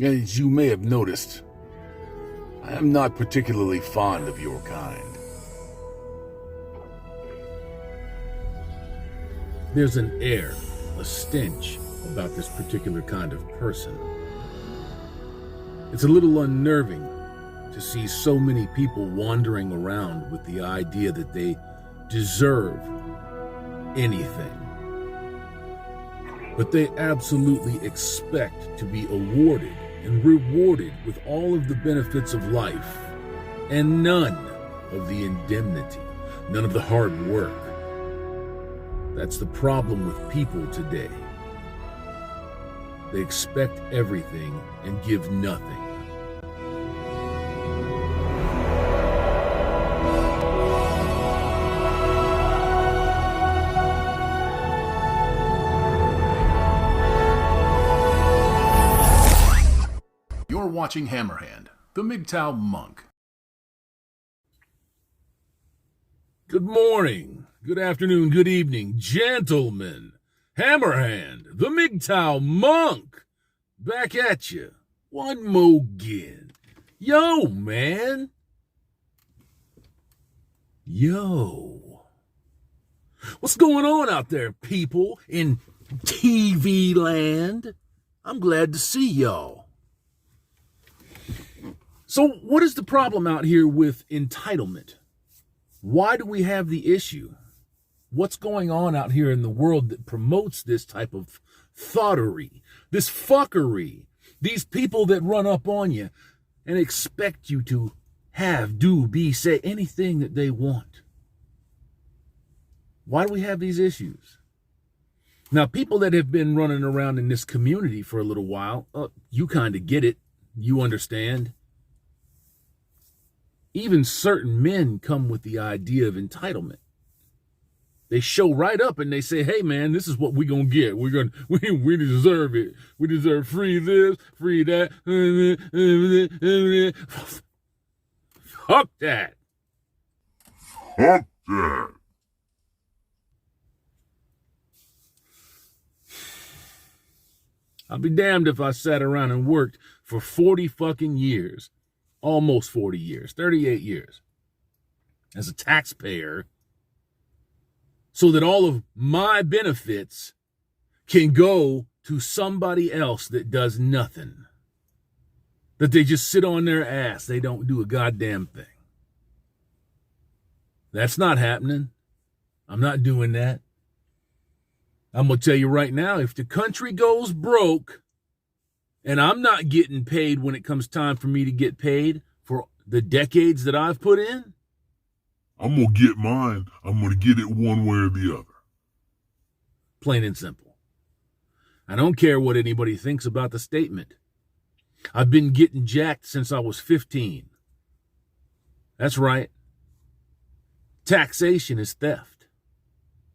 As you may have noticed, I am not particularly fond of your kind. There's an air, a stench about this particular kind of person. It's a little unnerving to see so many people wandering around with the idea that they deserve anything. But they absolutely expect to be awarded and rewarded with all of the benefits of life and none of the indemnity, none of the hard work. That's the problem with people today. They expect everything and give nothing. You're watching Hammerhand, the MGTOW Monk. Good morning, good afternoon, good evening, gentlemen. Hammerhand, the MGTOW Monk, back at you. One more again. Yo, man. Yo. What's going on out there, people in TV land? I'm glad to see y'all. So what is the problem out here with entitlement? Why do we have the issue? What's going on out here in the world that promotes this type of thoughtery, this fuckery, these people that run up on you and expect you to have, do, be, say anything that they want? Why do we have these issues? Now, people that have been running around in this community for a little while, you kind of get it. You understand. Even certain men come with the idea of entitlement. They show right up and they say, hey, man, this is what we're going to get. We deserve it. We deserve free this, free that. Fuck that. Fuck that. I'll be damned if I sat around and worked for 40 fucking years, almost 40 years, 38 years, as a taxpayer, so that all of my benefits can go to somebody else that does nothing. That they just sit on their ass. They don't do a goddamn thing. That's not happening. I'm not doing that. I'm going to tell you right now, if the country goes broke and I'm not getting paid when it comes time for me to get paid for the decades that I've put in, I'm going to get mine. I'm going to get it one way or the other. Plain and simple. I don't care what anybody thinks about the statement. I've been getting jacked since I was 15. That's right. Taxation is theft.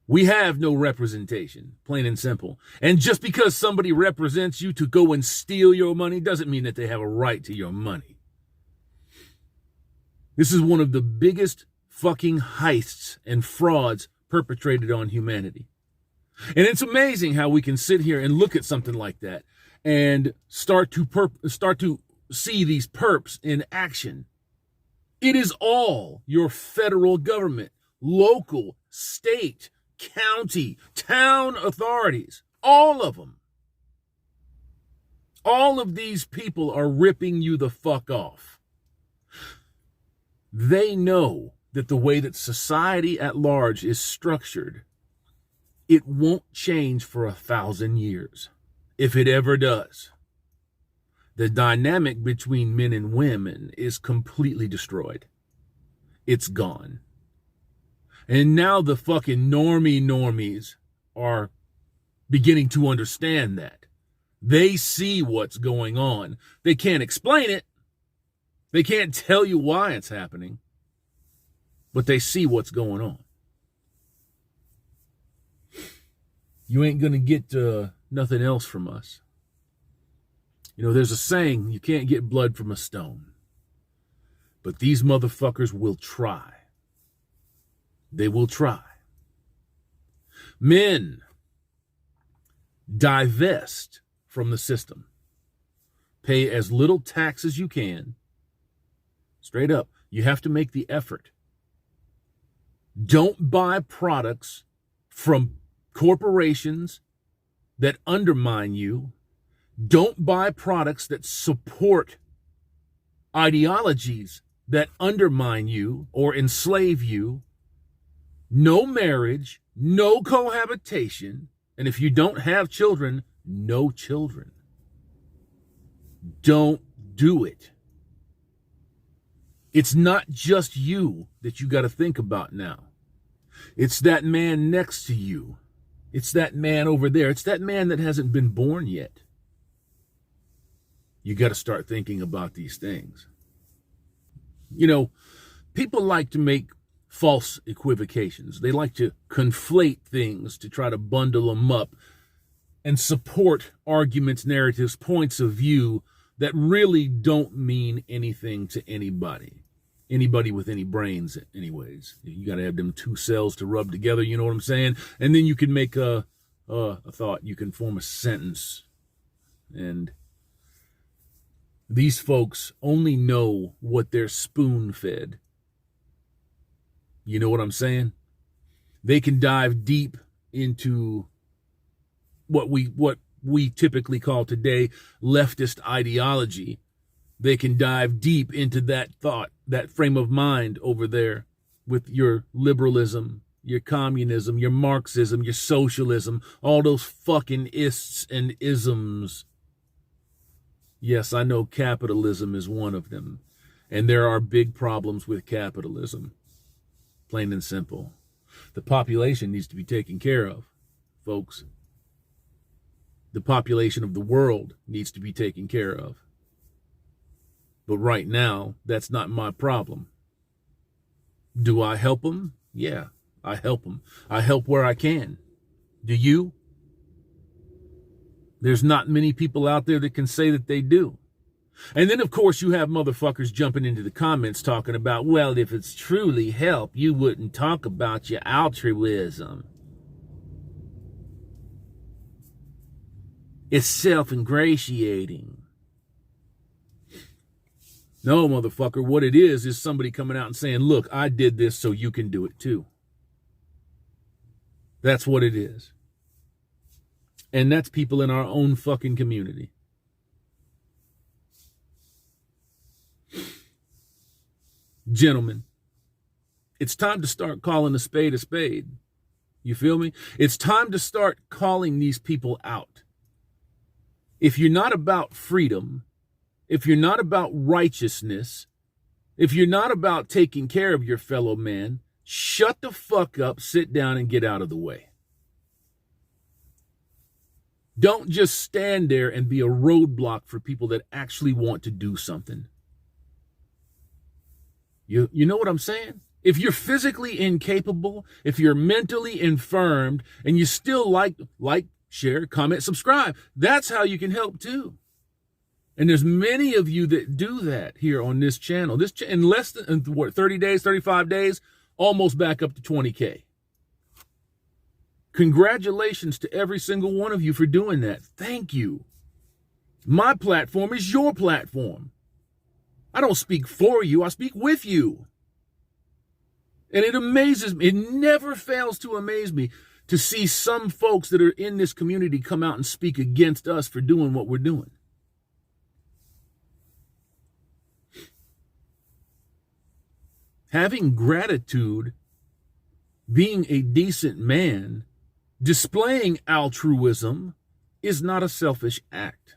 We have no representation, plain and simple. And just because somebody represents you to go and steal your money doesn't mean that they have a right to your money. This is one of the biggest fucking heists and frauds perpetrated on humanity. And it's amazing how we can sit here and look at something like that and start to see these perps in action. It is all your federal government, local, state, county, town authorities, all of them. All of these people are ripping you the fuck off. They know that the way that society at large is structured, it won't change for 1,000 years, if it ever does. The dynamic between men and women is completely destroyed. It's gone. And now the fucking normies are beginning to understand that. They see what's going on. They can't explain it. They can't tell you why it's happening. But they see what's going on. You ain't going to get nothing else from us. You know, there's a saying, you can't get blood from a stone. But these motherfuckers will try. They will try. Men divest from the system. Pay as little tax as you can. Straight up, you have to make the effort. Don't buy products from corporations that undermine you. Don't buy products that support ideologies that undermine you or enslave you. No marriage, no cohabitation, and if you don't have children, no children. Don't do it. It's not just you that you got to think about now. It's that man next to you. It's that man over there. It's that man that hasn't been born yet. You got to start thinking about these things. You know, people like to make false equivocations. They like to conflate things to try to bundle them up and support arguments, narratives, points of view that really don't mean anything to anybody. Anybody with any brains, anyways. You got to have them two cells to rub together, you know what I'm saying? And then you can make a thought. You can form a sentence. And these folks only know what they're spoon-fed. You know what I'm saying? They can dive deep into what we typically call today leftist ideology. They can dive deep into that thought, that frame of mind over there with your liberalism, your communism, your Marxism, your socialism, all those fucking ists and isms. Yes, I know capitalism is one of them, and there are big problems with capitalism, plain and simple. The population needs to be taken care of, folks. The population of the world needs to be taken care of. But right now, that's not my problem. Do I help them? Yeah, I help them. I help where I can. Do you? There's not many people out there that can say that they do. And then, of course, you have motherfuckers jumping into the comments talking about, well, if it's truly help, you wouldn't talk about your altruism. It's self-ingratiating. No, motherfucker, what it is somebody coming out and saying, look, I did this so you can do it too. That's what it is. And that's people in our own fucking community. Gentlemen, it's time to start calling a spade a spade. You feel me? It's time to start calling these people out. If you're not about freedom, if you're not about righteousness, if you're not about taking care of your fellow man, shut the fuck up, sit down, and get out of the way. Don't just stand there and be a roadblock for people that actually want to do something. You know what I'm saying? If you're physically incapable, if you're mentally infirmed, and you still like, share, comment, subscribe, that's how you can help too. And there's many of you that do that here on this channel. In less than, 30 days, 35 days, almost back up to 20K. Congratulations to every single one of you for doing that. Thank you. My platform is your platform. I don't speak for you, I speak with you. And it amazes me, it never fails to amaze me to see some folks that are in this community come out and speak against us for doing what we're doing. Having gratitude, being a decent man, displaying altruism is not a selfish act.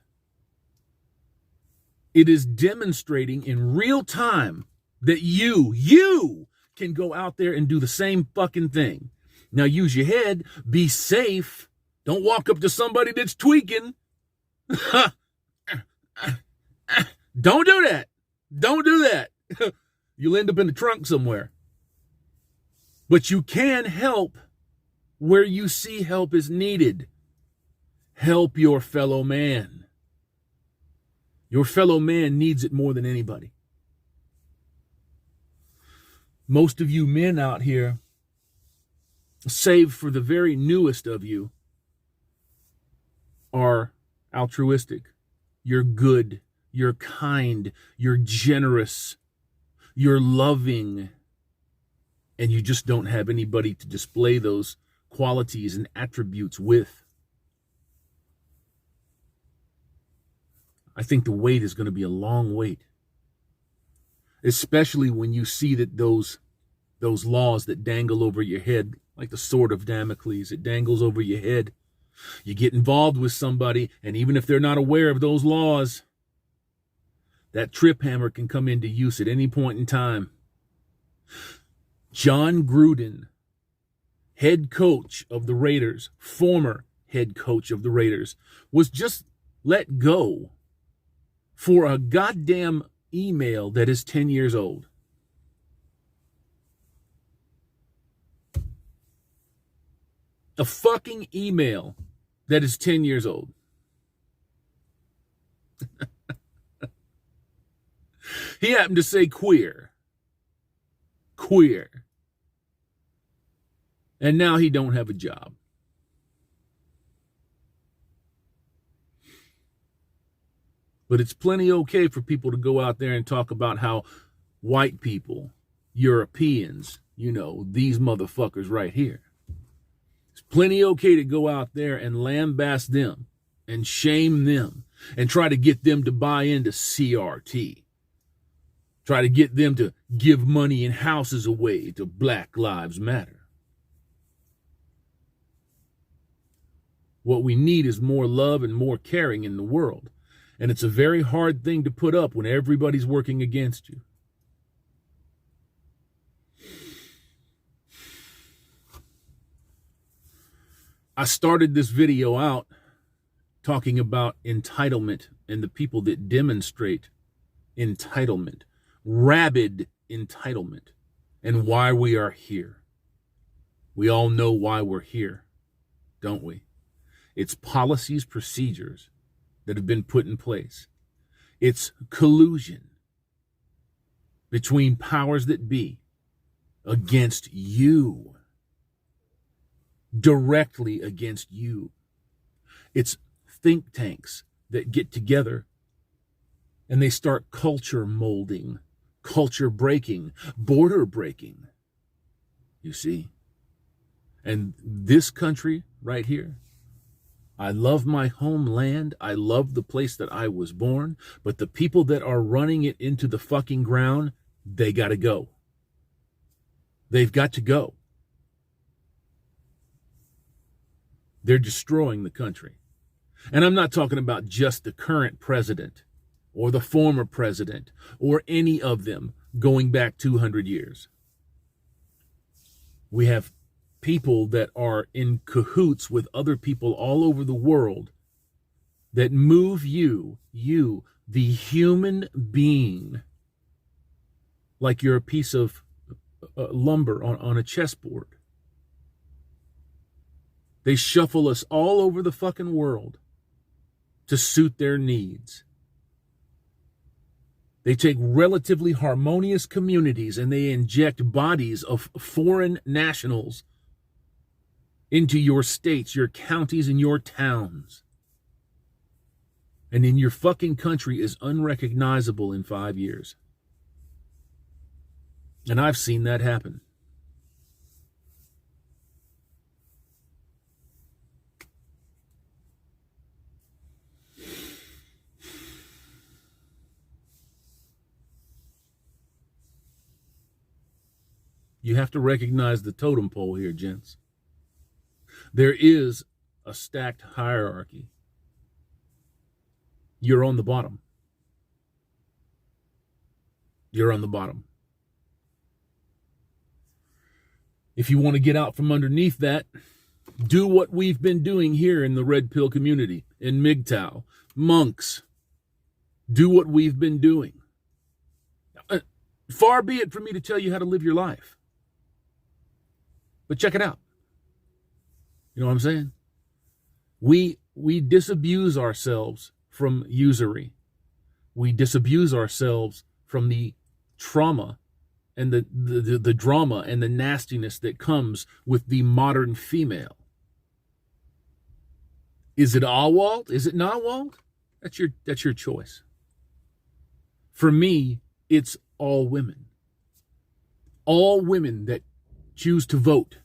It is demonstrating in real time that you can go out there and do the same fucking thing. Now use your head, be safe. Don't walk up to somebody that's tweaking. Don't do that. Don't do that. You'll end up in the trunk somewhere. But you can help where you see help is needed. Help your fellow man. Your fellow man needs it more than anybody. Most of you men out here, save for the very newest of you, are altruistic. You're good. you're kind, you're generous, you're loving, and you just don't have anybody to display those qualities and attributes with. I think the wait is going to be a long wait, especially when you see that those laws that dangle over your head, like the sword of Damocles, it dangles over your head. You get involved with somebody, and even if they're not aware of those laws, that trip hammer can come into use at any point in time. John Gruden, head coach of the Raiders, former head coach of the Raiders, was just let go for a goddamn email that is 10 years old. A fucking email that is 10 years old. He happened to say queer. Queer. And now he don't have a job. But it's plenty okay for people to go out there and talk about how white people, Europeans, these motherfuckers right here. It's plenty okay to go out there and lambaste them and shame them and try to get them to buy into CRT. Try to get them to give money and houses away to Black Lives Matter. What we need is more love and more caring in the world. And it's a very hard thing to put up when everybody's working against you. I started this video out talking about entitlement and the people that demonstrate entitlement, rabid entitlement, and why we are here. We all know why we're here, don't we? It's policies, procedures that have been put in place. It's collusion between powers that be against you, directly against you. It's think tanks that get together and they start culture molding, culture breaking, border breaking, you see. And this country right here, I love my homeland. I love the place that I was born. But the people that are running it into the fucking ground, they got to go. They've got to go. They're destroying the country. And I'm not talking about just the current president or the former president or any of them going back 200 years. We have people that are in cahoots with other people all over the world that move you, the human being, like you're a piece of lumber on a chessboard. They shuffle us all over the fucking world to suit their needs. They take relatively harmonious communities and they inject bodies of foreign nationals into your states, your counties, and your towns. And then your fucking country is unrecognizable in 5 years. And I've seen that happen. You have to recognize the totem pole here, gents. There is a stacked hierarchy. You're on the bottom. You're on the bottom. If you want to get out from underneath that, do what we've been doing here in the Red Pill community, in MGTOW, monks. Do what we've been doing. Far be it for me to tell you how to live your life. But check it out. You know what I'm saying? We disabuse ourselves from usury. We disabuse ourselves from the trauma and the drama and the nastiness that comes with the modern female. Is it all Walt? Is it not Walt? That's your choice. For me, it's all women. All women that choose to vote.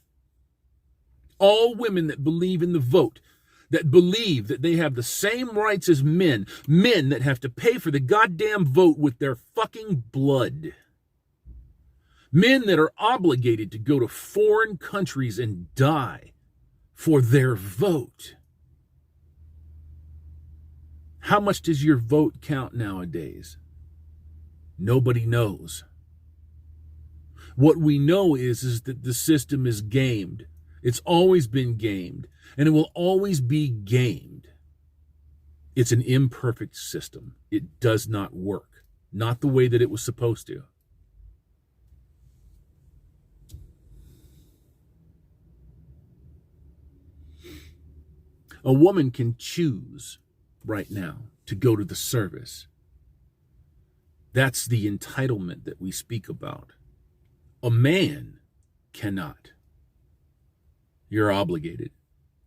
All women that believe in the vote, that believe that they have the same rights as men, men that have to pay for the goddamn vote with their fucking blood. Men that are obligated to go to foreign countries and die for their vote. How much does your vote count nowadays? Nobody knows. What we know is that the system is gamed. It's always been gamed, and it will always be gamed. It's an imperfect system. It does not work. Not the way that it was supposed to. A woman can choose right now to go to the service. That's the entitlement that we speak about. A man cannot. You're obligated.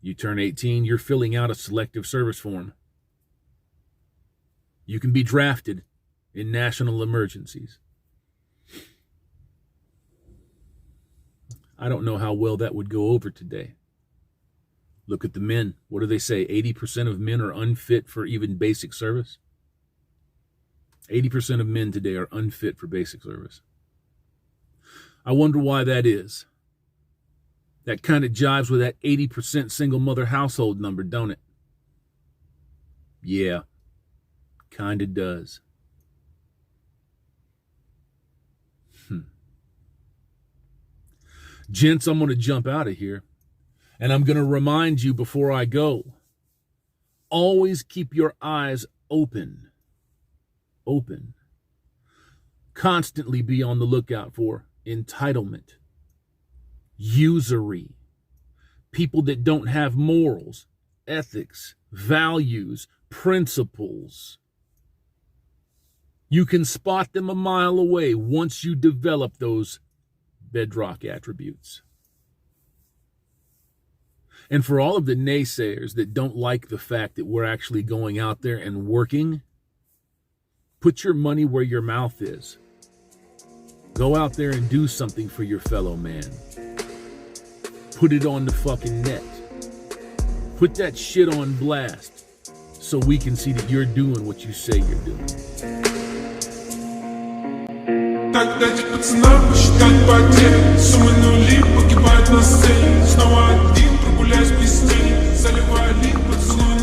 You turn 18, you're filling out a selective service form. You can be drafted in national emergencies. I don't know how well that would go over today. Look at the men. What do they say? 80% of men are unfit for even basic service. 80% of men today are unfit for basic service. I wonder why that is. That kind of jives with that 80% single mother household number, don't it? Yeah, kind of does. Gents, I'm going to jump out of here. And I'm going to remind you before I go, always keep your eyes open. Open. Constantly be on the lookout for entitlement, usury, people that don't have morals, ethics, values, principles. You can spot them a mile away once you develop those bedrock attributes. And for all of the naysayers that don't like the fact that we're actually going out there and working, put your money where your mouth is. Go out there and do something for your fellow man. Put it on the fucking net. Put that shit on blast so we can see that you're doing what you say you're doing. Так дайте пацанам посчитать потери. Суммы нули погибают на сцене. Снова один прогуляюсь без тени. Заливаю лик, поцелуй